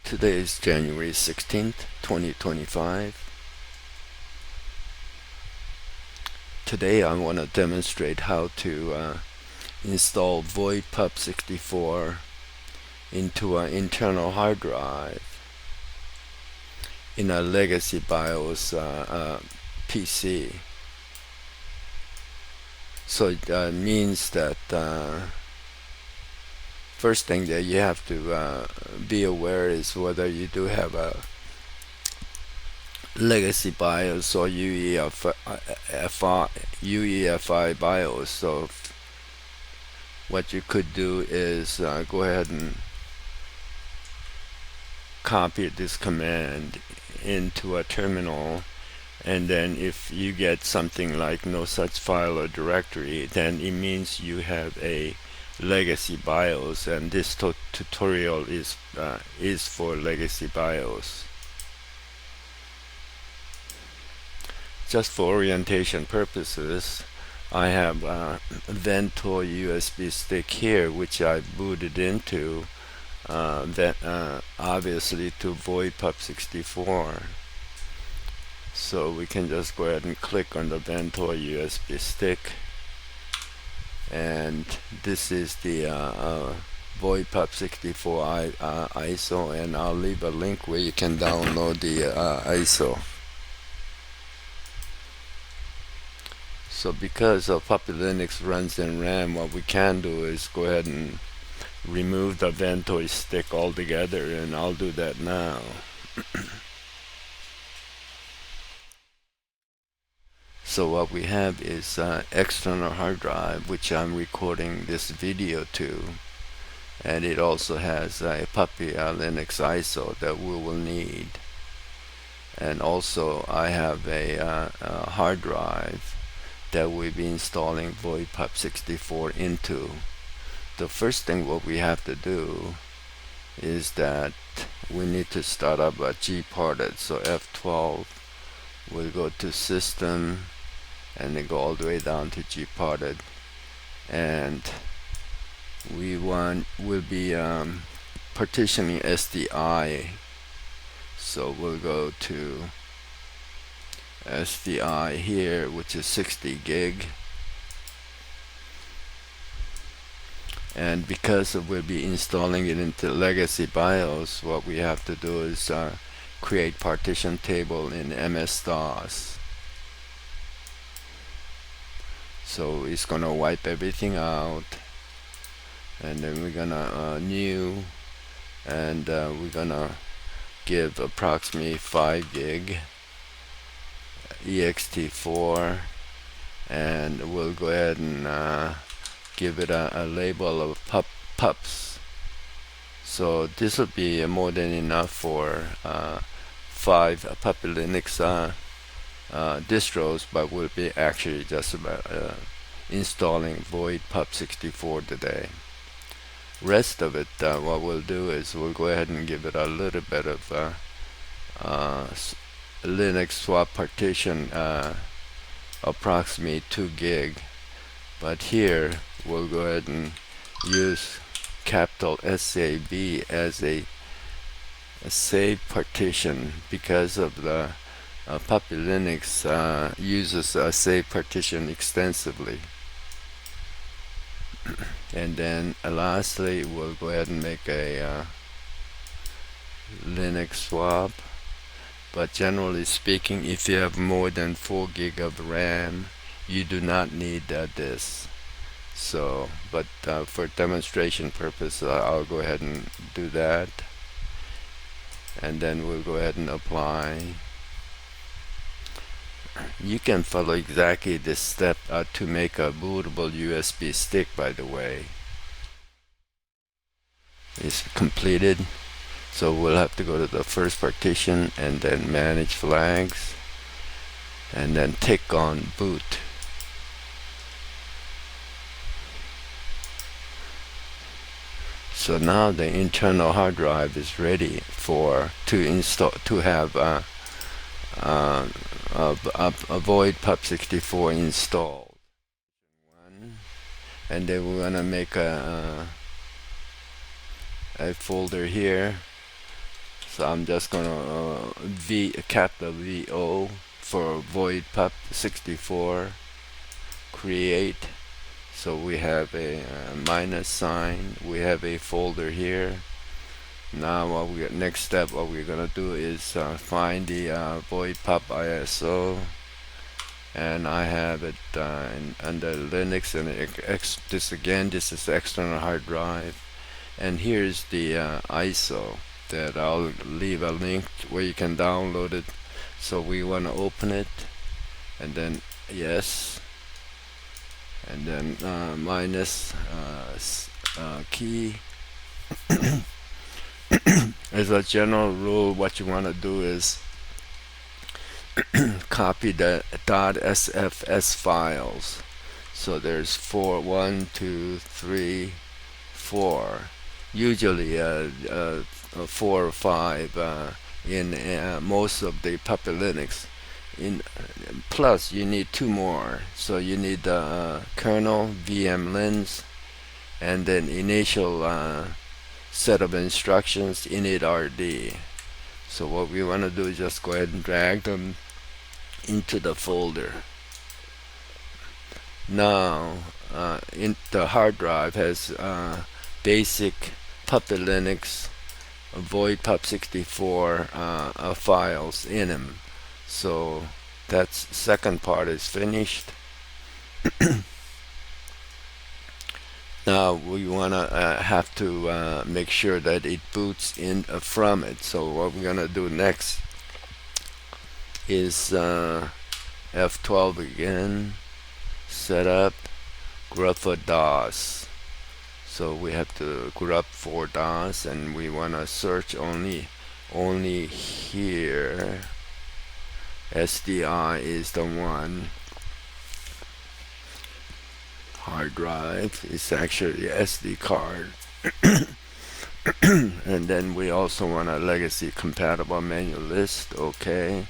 Today is January 16th, 2025. Today I want to demonstrate how to install VoidPup64 into an internal hard drive in a legacy BIOS PC. So it means that first thing that you have to be aware is whether you do have a legacy BIOS or UEFI BIOS. So what you could do is go ahead and copy this command into a terminal, and then if you get something like no such file or directory, then it means you have a legacy BIOS, and this tutorial is for legacy BIOS. Just for orientation purposes, I have a ventoy USB stick here, which I booted into obviously to VoidPup64. So we can just go ahead and click on the ventoy USB stick, and this is the VoidPup64 ISO, and I'll leave a link where you can download the ISO. So because Puppy Linux runs in RAM, what we can do is go ahead and remove the ventoy stick altogether, and I'll do that now. So what we have is external hard drive, which I'm recording this video to, and it also has a Puppy Linux ISO that we will need. And also I have a hard drive that we'll be installing VoidPup64 into. The first thing what we have to do is that we need to start up a Gparted. So F12, we'll go to System, and then go all the way down to Gparted, and we'll be partitioning SDI. So we'll go to SDI here, which is 60 gig, and because we'll be installing it into legacy BIOS, what we have to do is create partition table in MS-DOS. So it's gonna wipe everything out, and then we're gonna new, and we're gonna give approximately 5 gig ext4, and we'll go ahead and give it a label of pups. So this will be more than enough for 5 Puppy Linux distros, but we'll be actually just about installing VoidPup64 today. Rest of it, what we'll do is we'll go ahead and give it a little bit of Linux swap partition, approximately 2 gig. But here we'll go ahead and use capital SAB as a save partition, because of the Puppy Linux uses a save partition extensively. And then lastly, we'll go ahead and make a Linux swap. But generally speaking, if you have more than 4 gig of RAM, you do not need this. So, but for demonstration purpose, I'll go ahead and do that, and then we'll go ahead and apply. You can follow exactly this step to make a bootable USB stick, by the way. It's completed. So we'll have to go to the first partition, and then manage flags, and then tick on boot. So now the internal hard drive is ready to have a VoidPup64 installed. And then we're gonna make a folder here So I'm just gonna capital VO for VoidPup64 create. So we have a minus sign. We have a folder here. Now next step what we're gonna do is find the VoidPup ISO, and I have it under Linux, and this is external hard drive, and here's the ISO that I'll leave a link where you can download it. So we want to open it, and then yes, and then minus key. As a general rule, what you want to do is copy the .sfs files. So there's 4, 1, 2, 3, 4. Usually 4 or 5 in most of the Puppy Linux. Plus you need 2 more. So you need the kernel, vmlins, and then initial set of instructions, init.rd. So what we want to do is just go ahead and drag them into the folder. Now the hard drive has basic Puppy Linux VoidPup64 files in them. So that's second part is finished. Now we want to have to make sure that it boots in from it. So what we're gonna do next is F12 again, setup, grub for DOS. So we have to grub for DOS, and we want to search only here. SDI is the one. Hard drive is actually SD card. And then we also want a legacy compatible menu list. Okay.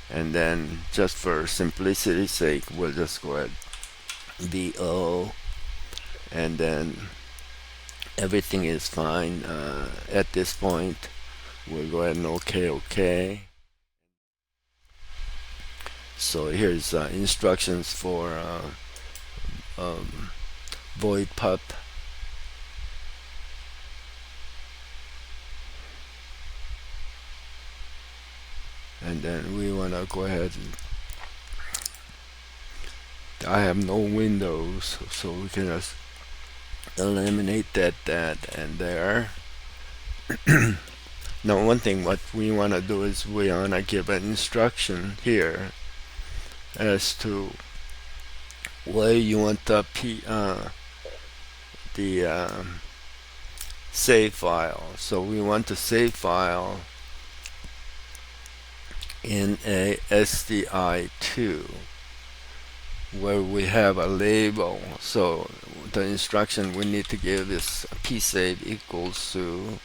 And then just for simplicity's sake, we'll just go ahead VO, and then everything is fine at this point. We'll go ahead and OK. So here's instructions for VoidPup. And then we want to go ahead and I have no windows, so we can just eliminate that and there. Now one thing what we want to do is we want to give an instruction here as to where you want the save file. So we want the save file in a SDI2 where we have a label. So the instruction we need to give is psave equals to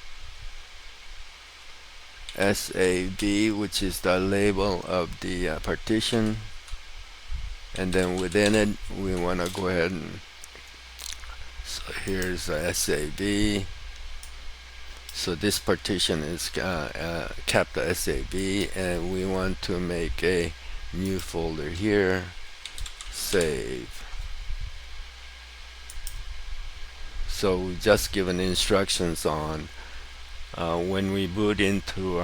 SAV, which is the label of the partition, and then within it we want to go ahead and so here's SAV. So this partition is capital SAV, and we want to make a new folder here, save. So we just given instructions on when we boot into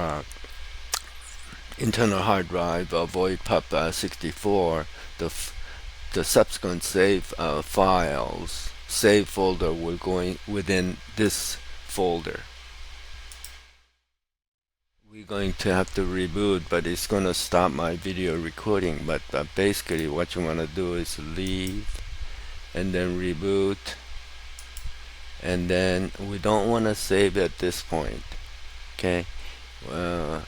internal hard drive of VoidPup64, the subsequent save files, save folder will go in within this folder. We're going to have to reboot, but it's going to stop my video recording. But basically what you want to do is leave and then reboot, and then we don't want to save at this point. Okay,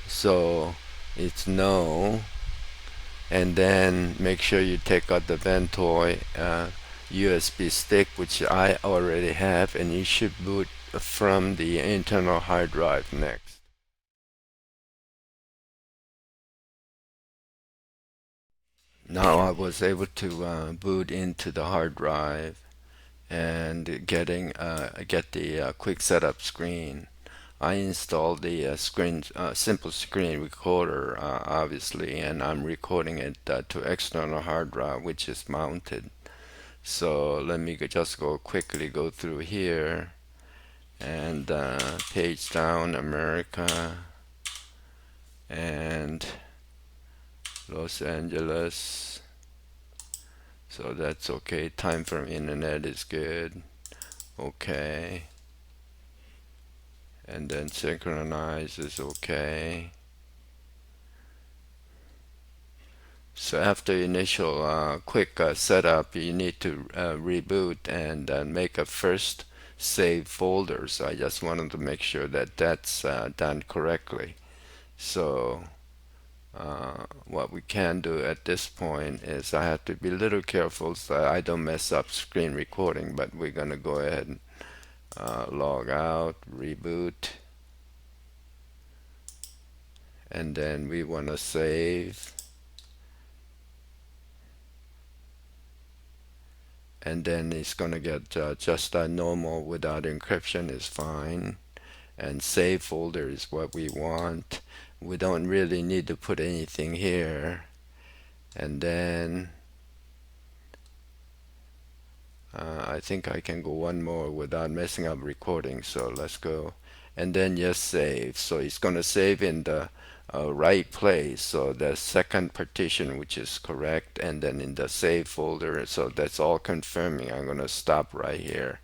so it's no, and then make sure you take out the ventoy USB stick, which I already have, and you should boot from the internal hard drive next. Now I was able to boot into the hard drive and get the quick setup screen. I installed the simple screen recorder, obviously, and I'm recording it to external hard drive, which is mounted. So let me just quickly go through here and page down America and Los Angeles. So that's okay. Time from internet is good. Okay. And then synchronize is okay. So after initial quick setup, you need to reboot and make a first save folder. So I just wanted to make sure that that's done correctly. So what we can do at this point is I have to be a little careful so I don't mess up screen recording, but we're going to go ahead and log out, reboot, and then we want to save. And then it's going to get just a normal without encryption is fine. And save folder is what we want. We don't really need to put anything here. And then I think I can go one more without messing up recording. So let's go. And then just save. So it's going to save in the right place. So the second partition, which is correct, and then in the save folder. So that's all confirming. I'm going to stop right here.